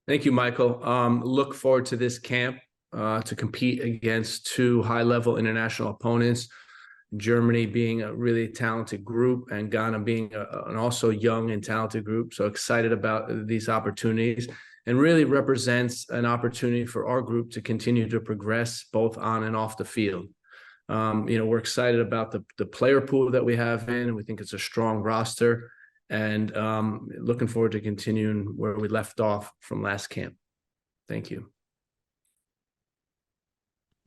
Thank you, Michael. Look forward to this camp to compete against two high-level international opponents, Germany being a really talented group and Ghana being an also young and talented group. So excited about these opportunities, and really represents an opportunity for our group to continue to progress both on and off the field. We're excited about the player pool that we have in. We think it's a strong roster, and looking forward to continuing where we left off from last camp. Thank you.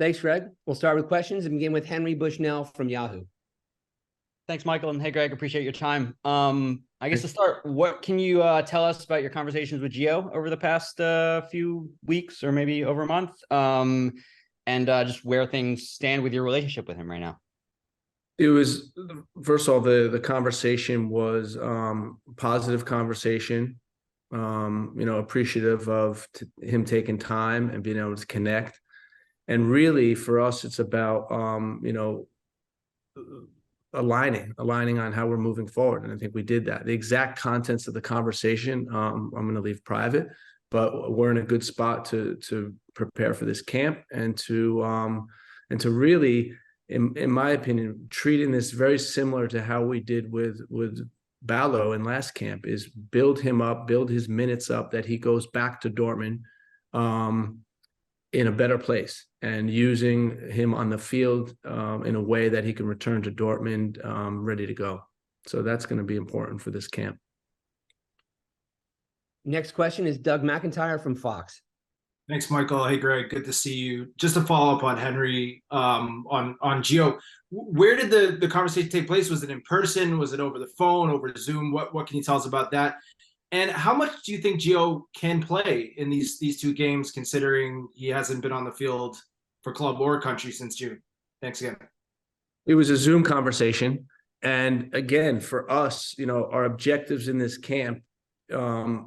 Thanks, Greg. We'll start with questions and begin with Henry Bushnell from Yahoo. Thanks, Michael. And hey, Greg, appreciate your time. I guess to start, what can you tell us about your conversations with Gio over the past few weeks or maybe over a month? And just where things stand with your relationship with him right now? It was, first of all, the conversation was positive conversation, appreciative of him taking time and being able to connect. And really for us, it's about, aligning on how we're moving forward. And I think we did that. The exact contents of the conversation, I'm going to leave private, but we're in a good spot to prepare for this camp and to really, in my opinion, treating this very similar to how we did with Ballo in last camp, is build him up, build his minutes up, that he goes back to Dortmund in a better place, and using him on the field in a way that he can return to Dortmund ready to go. So that's going to be important for this camp. Next question is Doug McIntyre from Fox. Thanks, Michael. Hey, Greg, good to see you. Just to follow up on Henry, on Gio, where did the conversation take place? Was it in person? Was it over the phone, over Zoom? What can you tell us about that? And how much do you think Gio can play in these two games, considering he hasn't been on the field for club or country since June? Thanks again. It was a Zoom conversation. And again, for us, our objectives in this camp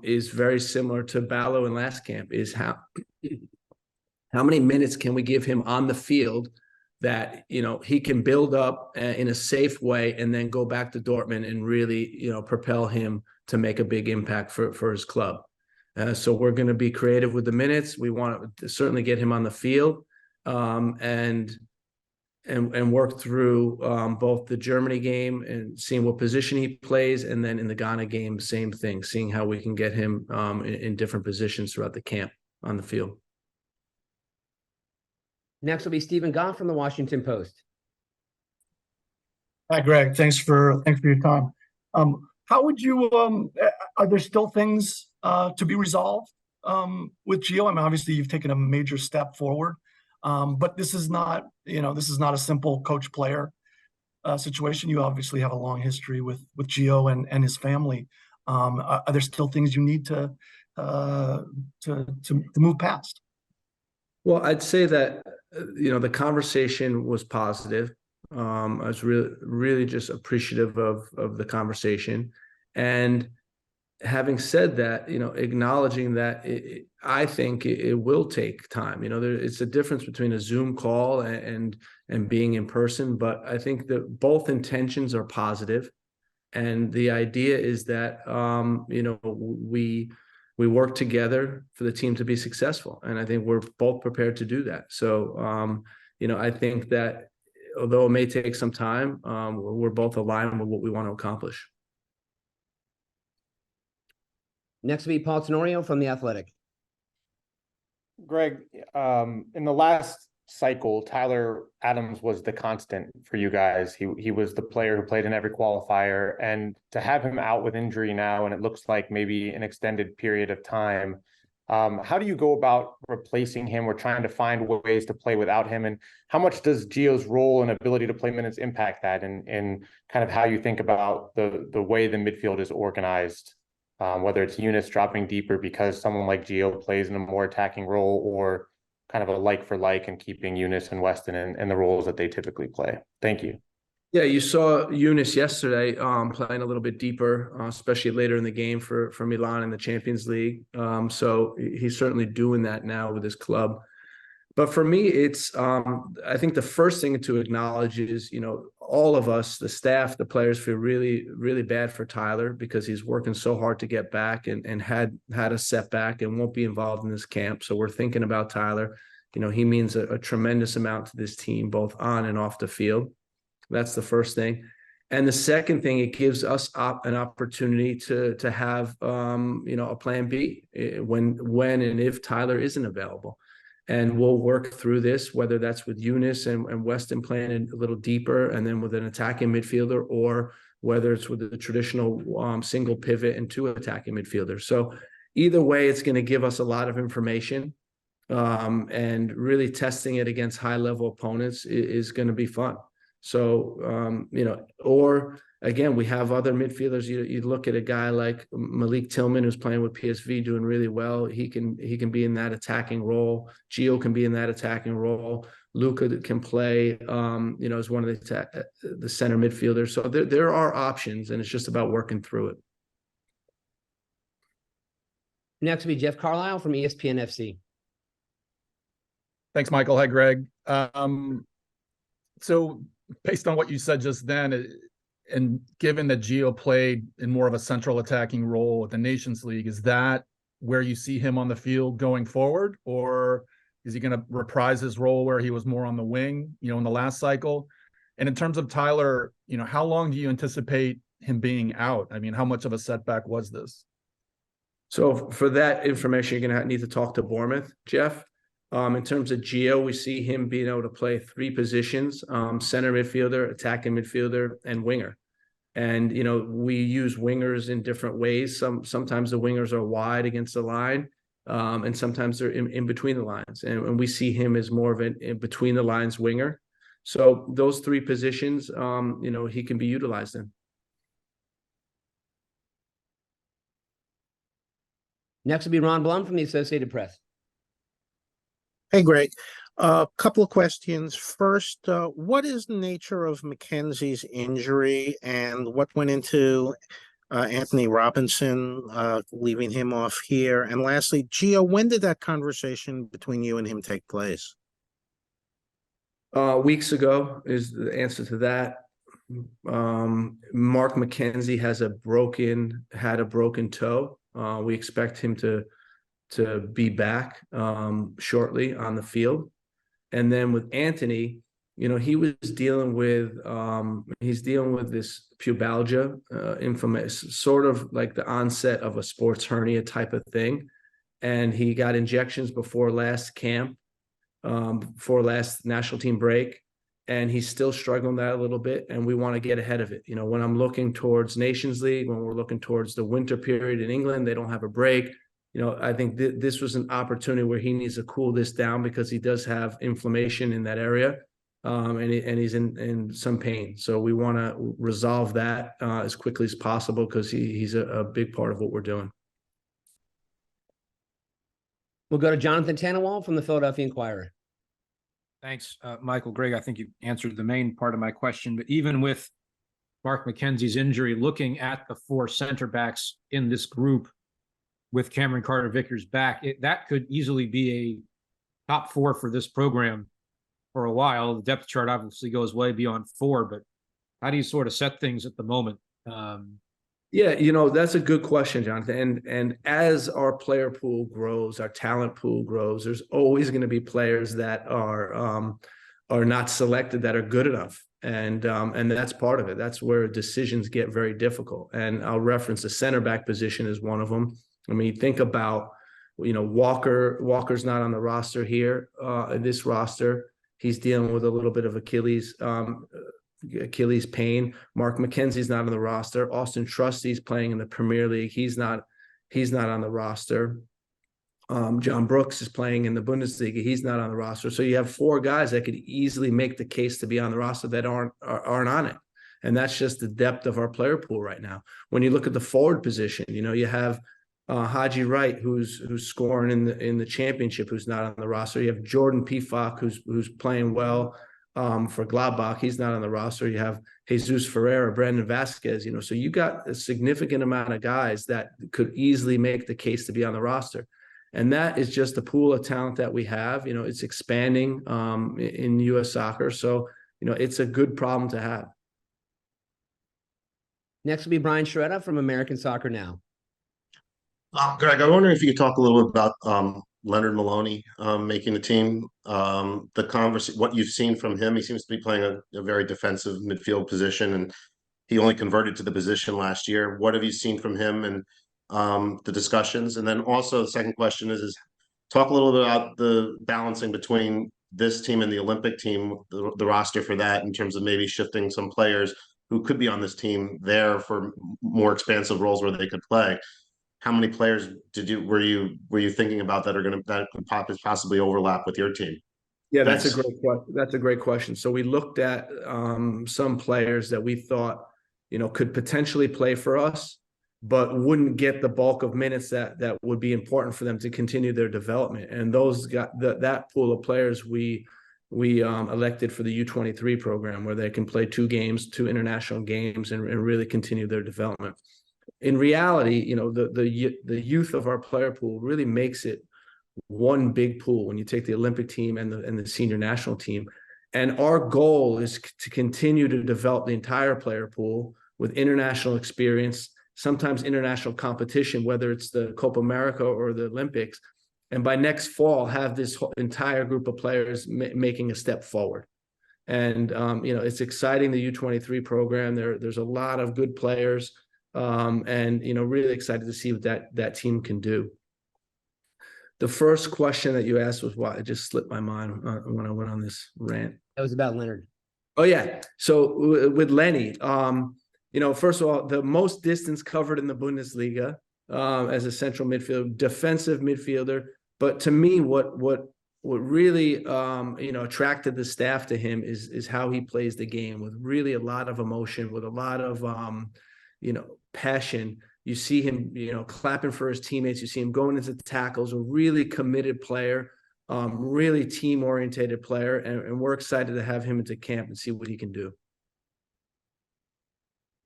is very similar to Ballo in last camp, is how many minutes can we give him on the field that, he can build up in a safe way and then go back to Dortmund and really, propel him to make a big impact for his club. So we're going to be creative with the minutes. We want to certainly get him on the field and work through both the Germany game and seeing what position he plays, and then in the Ghana game, same thing, seeing how we can get him in different positions throughout the camp on the field. Next will be Stephen Goff from the Washington Post. Hi, Greg. Thanks for your time. How would you? Are there still things to be resolved with Gio? I mean, obviously, you've taken a major step forward, but this is not a simple coach-player situation. You obviously have a long history with Gio and his family. Are there still things you need to move past? Well, I'd say that the conversation was positive. I was really just appreciative of the conversation, and having said that, acknowledging that I think it will take time. It's a difference between a Zoom call and being in person, but I think that both intentions are positive, and the idea is that we work together for the team to be successful, and I think we're both prepared to do that. So I think that although it may take some time, we're both aligned with what we want to accomplish. Next will be Paul Tenorio from The Athletic. Greg, in the last cycle, Tyler Adams was the constant for you guys. He was the player who played in every qualifier, and to have him out with injury now, and it looks like maybe an extended period of time, how do you go about replacing him or trying to find ways to play without him? And how much does Gio's role and ability to play minutes impact that, and kind of how you think about the way the midfield is organized, whether it's Eunice dropping deeper because someone like Gio plays in a more attacking role, or kind of a like for like and keeping Eunice and Weston in the roles that they typically play? Thank you. Yeah, you saw Eunice yesterday playing a little bit deeper, especially later in the game for Milan in the Champions League. So he's certainly doing that now with his club. But for me, it's I think the first thing to acknowledge is, all of us, the staff, the players feel really, really bad for Tyler because he's working so hard to get back and had a setback and won't be involved in this camp. So we're thinking about Tyler. He means a tremendous amount to this team, both on and off the field. That's the first thing. And the second thing, it gives us an opportunity to have a plan B when and if Tyler isn't available. And we'll work through this, whether that's with Eunice and Weston playing a little deeper, and then with an attacking midfielder, or whether it's with the traditional single pivot and 2 attacking midfielders. So either way, it's going to give us a lot of information, and really testing it against high-level opponents is going to be fun. So, or again, we have other midfielders. You look at a guy like Malik Tillman, who's playing with PSV, doing really well. He can be in that attacking role. Gio can be in that attacking role. Luka can play, as one of the center midfielders. So there are options, and it's just about working through it. Next will be Jeff Carlisle from ESPN FC. Thanks, Michael. Hi, Greg. So based on what you said just then, and given that Gio played in more of a central attacking role at the Nations League, is that where you see him on the field going forward? Or is he going to reprise his role where he was more on the wing, in the last cycle? And in terms of Tyler, how long do you anticipate him being out? I mean, how much of a setback was this? So for that information, you're going to need to talk to Bournemouth, Jeff. In terms of Gio, we see him being able to play 3 positions, center midfielder, attacking midfielder, and winger. And, we use wingers in different ways. Sometimes the wingers are wide against the line, and sometimes they're in between the lines. And we see him as more of an in between the lines winger. So those 3 positions, he can be utilized in. Next will be Ron Blum from the Associated Press. Hey, Greg. A couple of questions. First, what is the nature of Mackenzie's injury, and what went into Anthony Robinson leaving him off here? And lastly, Gio, when did that conversation between you and him take place? Weeks ago is the answer to that. Mark McKenzie had a broken toe. We expect him to be back shortly on the field. And then with Anthony, he was dealing with this pubalgia, inflammation, sort of like the onset of a sports hernia type of thing. And he got injections before last camp, before last national team break. And he's still struggling that a little bit, and we want to get ahead of it. When I'm looking towards Nations League, when we're looking towards the winter period in England, they don't have a break. I think this was an opportunity where he needs to cool this down because he does have inflammation in that area, and he's in some pain. So we want to resolve that as quickly as possible because he's a big part of what we're doing. We'll go to Jonathan Tannenwald from the Philadelphia Inquirer. Thanks, Michael. Greg, I think you answered the main part of my question, but even with Mark McKenzie's injury, looking at the 4 center backs in this group with Cameron Carter-Vickers back, that could easily be a top 4 for this program for a while. The depth chart obviously goes way beyond 4, but how do you sort of set things at the moment? Yeah, that's a good question, Jonathan. And as our player pool grows, our talent pool grows, there's always going to be players that are not selected that are good enough. And that's part of it. That's where decisions get very difficult. And I'll reference the center back position as one of them. I mean, think about, Walker's not on the roster here, this roster. He's dealing with a little bit of Achilles pain. Mark McKenzie's not on the roster. Austin Trusty's playing in the Premier League. He's not on the roster. John Brooks is playing in the Bundesliga. He's not on the roster. So you have 4 guys that could easily make the case to be on the roster that aren't on it. And that's just the depth of our player pool right now. When you look at the forward position, you have Haji Wright, who's scoring in the championship, who's not on the roster. You have Jordan Pifak, who's playing well for Gladbach. He's not on the roster. You have Jesus Ferreira, Brandon Vasquez, so you got a significant amount of guys that could easily make the case to be on the roster. And that is just the pool of talent that we have. It's expanding in U.S. soccer. So, it's a good problem to have. Next will be Brian Sciaretta from American Soccer Now. Greg, I wonder if you could talk a little bit about Leonard Maloney making the team. What you've seen from him, he seems to be playing a very defensive midfield position, and he only converted to the position last year. What have you seen from him and the discussions? And then also the second question is talk a little bit about the balancing between this team and the Olympic team, the roster for that, in terms of maybe shifting some players who could be on this team there for more expansive roles where they could play. How many players were you thinking about that could possibly overlap with your team? Yeah, Thanks. that's a great question. So we looked at some players that we thought, could potentially play for us, but wouldn't get the bulk of minutes that would be important for them to continue their development. And those that pool of players we elected for the U23 program, where they can play two international games, and really continue their development. In reality, the youth of our player pool really makes it one big pool when you take the Olympic team and the senior national team. And our goal is to continue to develop the entire player pool with international experience, sometimes international competition, whether it's the Copa America or the Olympics. And by next fall, have this entire group of players making a step forward. And, it's exciting, the U23 program. There's a lot of good players. And really excited to see what that team can do. The first question that you asked was what? It just slipped my mind when I went on this rant. That was about Leonard. Oh yeah. So with Lenny, first of all, the most distance covered in the Bundesliga as a central midfielder, defensive midfielder. But to me, what really attracted the staff to him is how he plays the game, with really a lot of emotion, with a lot of passion. You see him, clapping for his teammates. You see him going into tackles. A really committed player, really team-oriented player, and we're excited to have him into camp and see what he can do.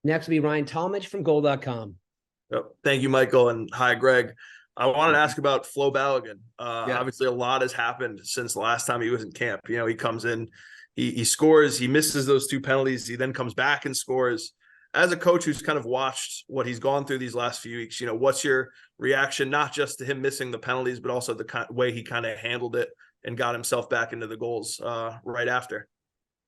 Next will be Ryan Talmadge from Goal.com. Yep. Thank you, Michael, and hi, Greg. I wanted to ask about Flo Balogun. Obviously, a lot has happened since the last time he was in camp. He comes in, he scores, he misses those two penalties, he then comes back and scores. As a coach who's kind of watched what he's gone through these last few weeks, what's your reaction, not just to him missing the penalties, but also the way he kind of handled it and got himself back into the goals right after?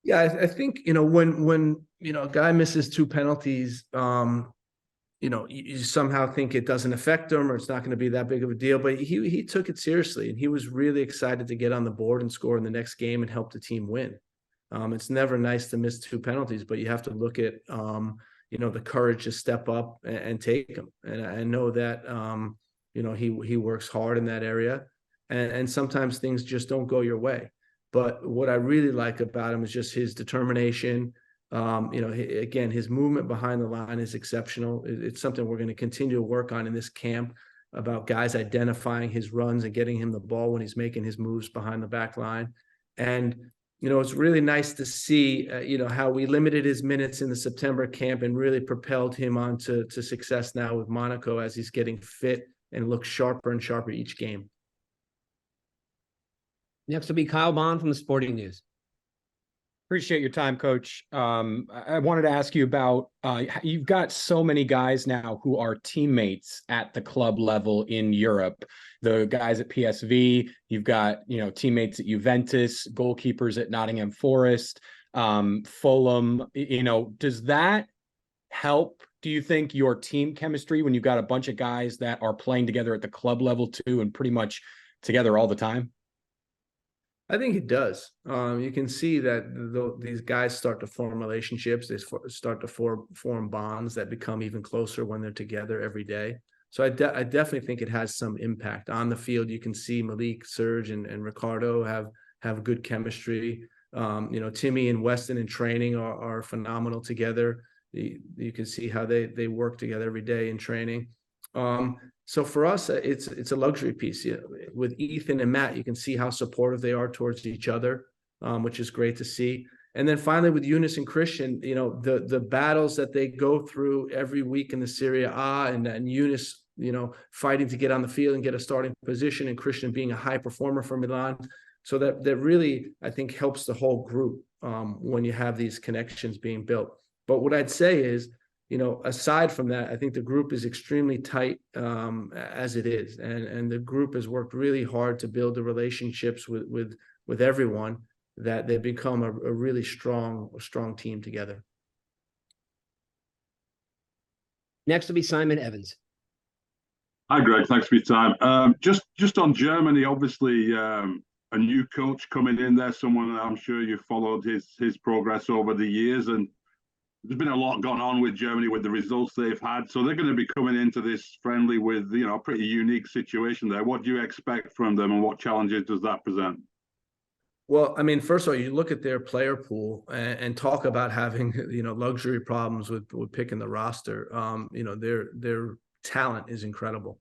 Yeah, I think, when a guy misses two penalties, you somehow think it doesn't affect him or it's not going to be that big of a deal, but he took it seriously, and he was really excited to get on the board and score in the next game and help the team win. It's never nice to miss two penalties, but you have to look at, the courage to step up and take them. And I know that, he works hard in that area, and sometimes things just don't go your way. But what I really like about him is just his determination. Again, his movement behind the line is exceptional. It's something we're going to continue to work on in this camp, about guys identifying his runs and getting him the ball when he's making his moves behind the back line. And, it's really nice to see, how we limited his minutes in the September camp and really propelled him on to success now with Monaco, as he's getting fit and looks sharper and sharper each game. Next will be Kyle Bond from the Sporting News. Appreciate your time, Coach. I wanted to ask you about, you've got so many guys now who are teammates at the club level in Europe. The guys at PSV, you've got, teammates at Juventus, goalkeepers at Nottingham Forest, Fulham. Does that help, do you think, your team chemistry when you've got a bunch of guys that are playing together at the club level too, and pretty much together all the time? I think it does. You can see that these guys start to form relationships. They start to form bonds that become even closer when they're together every day. So I definitely think it has some impact on the field. You can see Malik, Serge, and Ricardo have good chemistry. Timmy and Weston in training are phenomenal together. You can see how they work together every day in training. So for us, it's a luxury piece. With Ethan and Matt, you can see how supportive they are towards each other, which is great to see. And then finally with Eunice and Christian, the battles that they go through every week in the Serie A, and Eunice fighting to get on the field and get a starting position, and Christian being a high performer for Milan. So that really, I think, helps the whole group when you have these connections being built. But what I'd say is, aside from that, I think the group is extremely tight as it is, and the group has worked really hard to build the relationships with everyone, that they've become a really strong team together. Next will be Simon Evans. Hi, Greg. Thanks for your time. Just on Germany, obviously, a new coach coming in there, someone I'm sure you followed his progress over the years, and there's been a lot gone on with Germany with the results they've had. So they're going to be coming into this friendly with, a pretty unique situation there. What do you expect from them, and what challenges does that present? Well, I mean, first of all, you look at their player pool and talk about having, luxury problems with picking the roster. Their talent is incredible.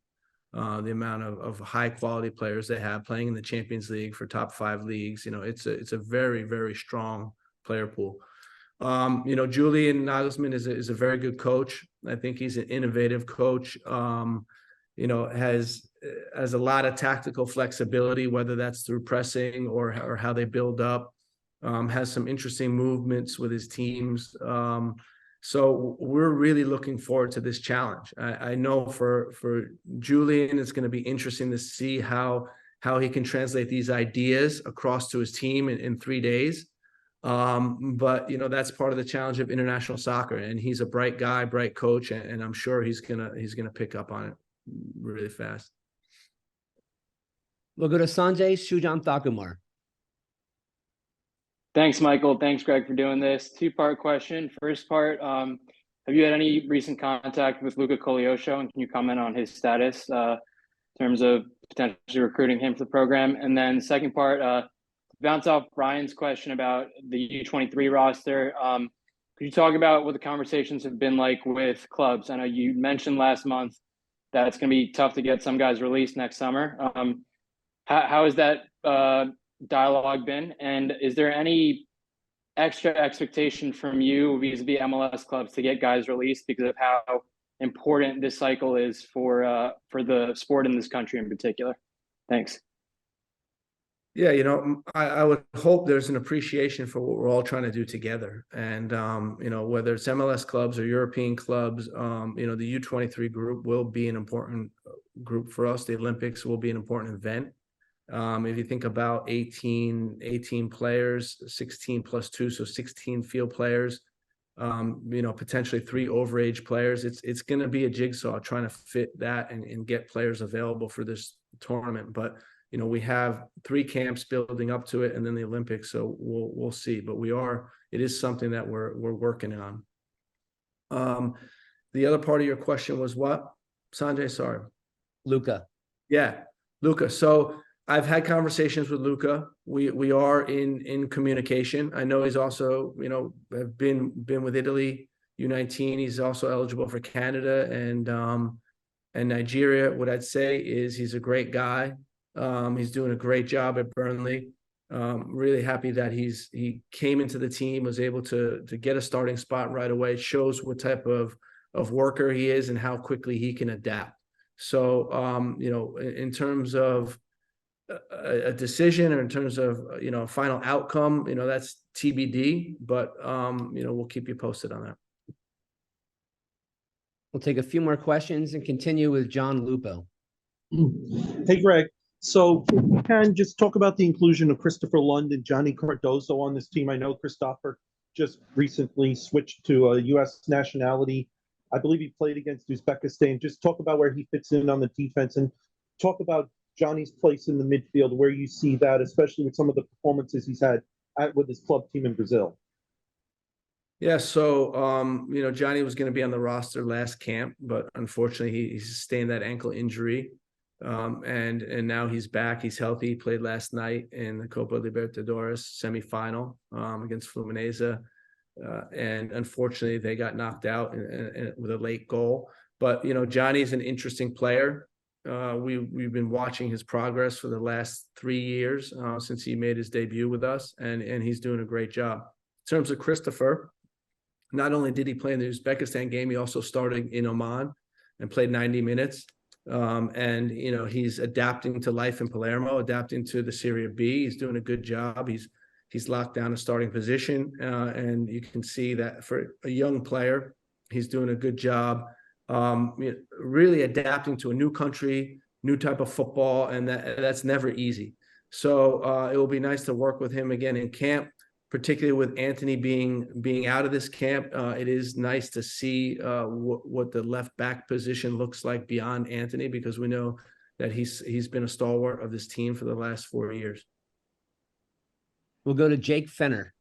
The amount of high quality players they have playing in the Champions League for top 5 leagues. It's a very, very strong player pool. Julian Nagelsmann is a very good coach. I think he's an innovative coach. Has a lot of tactical flexibility, whether that's through pressing or how they build up. Has some interesting movements with his teams. So we're really looking forward to this challenge. I know for Julian, it's going to be interesting to see how he can translate these ideas across to his team in 3 days. But that's part of the challenge of international soccer, and he's a bright guy, bright coach, and I'm sure he's gonna pick up on it really fast. We'll go to Sanjay Sujan-Thakumar. Thanks, Michael. Thanks, Greg, for doing this. 2-part question. First part, have you had any recent contact with Luca Koleosho, and can you comment on his status in terms of potentially recruiting him for the program? And then second part, bounce off Brian's question about the U23 roster. Could you talk about what the conversations have been like with clubs? I know you mentioned last month that it's going to be tough to get some guys released next summer. How has that dialogue been? And is there any extra expectation from you vis-a-vis MLS clubs to get guys released because of how important this cycle is for the sport in this country in particular? Thanks. Yeah, I would hope there's an appreciation for what we're all trying to do together. And, whether it's MLS clubs or European clubs, the U23 group will be an important group for us. The Olympics will be an important event. If you think about 18 players, 16 plus 2, so 16 field players, potentially 3 overage players, it's going to be a jigsaw trying to fit that and get players available for this tournament. But we have 3 camps building up to it, and then the Olympics. So we'll see. But it is something that we're working on. The other part of your question was what, Sanjay? Sorry. Luca. Yeah, Luca. So I've had conversations with Luca. We are in communication. I know he's also, have been with Italy, U19. He's also eligible for Canada and Nigeria. What I'd say is he's a great guy. He's doing a great job at Burnley. Really happy that he came into the team, was able to get a starting spot right away. It shows what type of worker he is and how quickly he can adapt. So, in terms of a decision, or in terms of, final outcome, that's TBD, but, we'll keep you posted on that. We'll take a few more questions and continue with John Lupo. Hey, Greg. So you can just talk about the inclusion of Christopher Lund and Johnny Cardozo on this team. I know Christopher just recently switched to a U.S. nationality. I believe he played against Uzbekistan. Just talk about where he fits in on the defense, and talk about Johnny's place in the midfield, where you see that, especially with some of the performances he's had with his club team in Brazil. Yeah, so Johnny was going to be on the roster last camp, but unfortunately he sustained that ankle injury. And now he's back. He's healthy. He played last night in the Copa Libertadores semifinal against Fluminense. And unfortunately, they got knocked out with a late goal. But, Johnny's an interesting player. We've been watching his progress for the last 3 years since he made his debut with us, and he's doing a great job. In terms of Christopher, not only did he play in the Uzbekistan game, he also started in Oman and played 90 minutes. And, you know, he's adapting to life in Palermo, adapting to the Serie B. He's doing a good job. He's locked down a starting position. And you can see that for a young player, he's doing a good job, really adapting to a new country, new type of football, and that's never easy. So it will be nice to work with him again in camp, particularly with Anthony being out of this camp. It is nice to see what the left back position looks like beyond Anthony, because we know that he's been a stalwart of this team for the last 4 years. We'll go to Jake Fenner.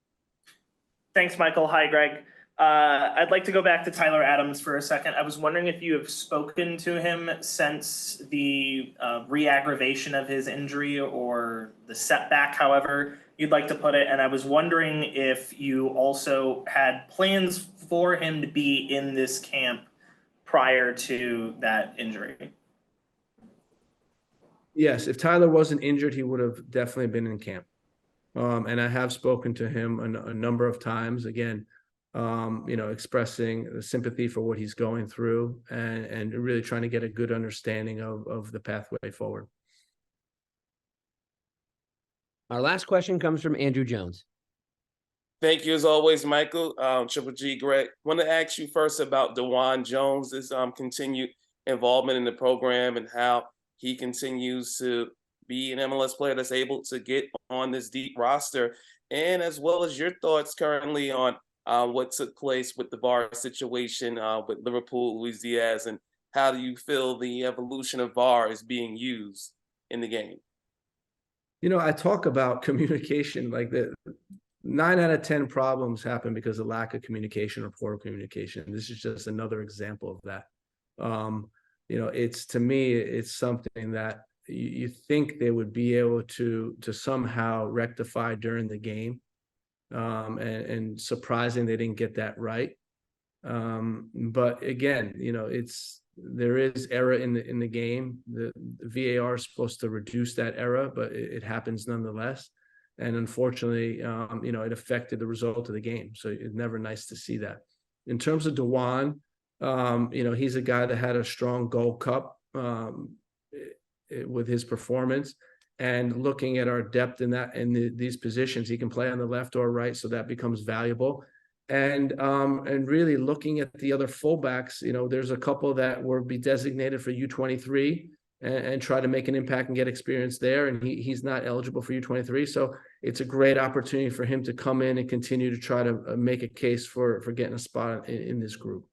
Thanks, Michael. Hi, Greg. I'd like to go back to Tyler Adams for a second. I was wondering if you have spoken to him since the re-aggravation of his injury, or the setback, however you'd like to put it. And I was wondering if you also had plans for him to be in this camp prior to that injury. Yes, if Tyler wasn't injured, he would have definitely been in camp. And I have spoken to him a number of times, again, you know, expressing the sympathy for what he's going through, and really trying to get a good understanding of the pathway forward. Our last question comes from Andrew Jones. Thank you as always, Michael. Triple G, Greg. Want to ask you first about DeJuan Jones's continued involvement in the program, and how he continues to be an MLS player that's able to get on this deep roster, and as well as your thoughts currently on what took place with the VAR situation with Liverpool, Luis Diaz, and how do you feel the evolution of VAR is being used in the game? You know, I talk about communication, like the 9 out of 10 problems happen because of lack of communication or poor communication. This is just another example of that. You know, it's, to me, it's something that you think they would be able to somehow rectify during the game. And surprising they didn't get that right. But again, you know, there is error in the game. The VAR is supposed to reduce that error, but it happens nonetheless. And unfortunately, you know, it affected the result of the game. So it's never nice to see that. In terms of DeJuan, you know, he's a guy that had a strong Gold Cup with his performance. And looking at our depth in these positions, he can play on the left or right, so that becomes valuable. And really looking at the other fullbacks, you know, there's a couple that will be designated for U23 and try to make an impact and get experience there. And he's not eligible for U23, so it's a great opportunity for him to come in and continue to try to make a case for getting a spot in this group.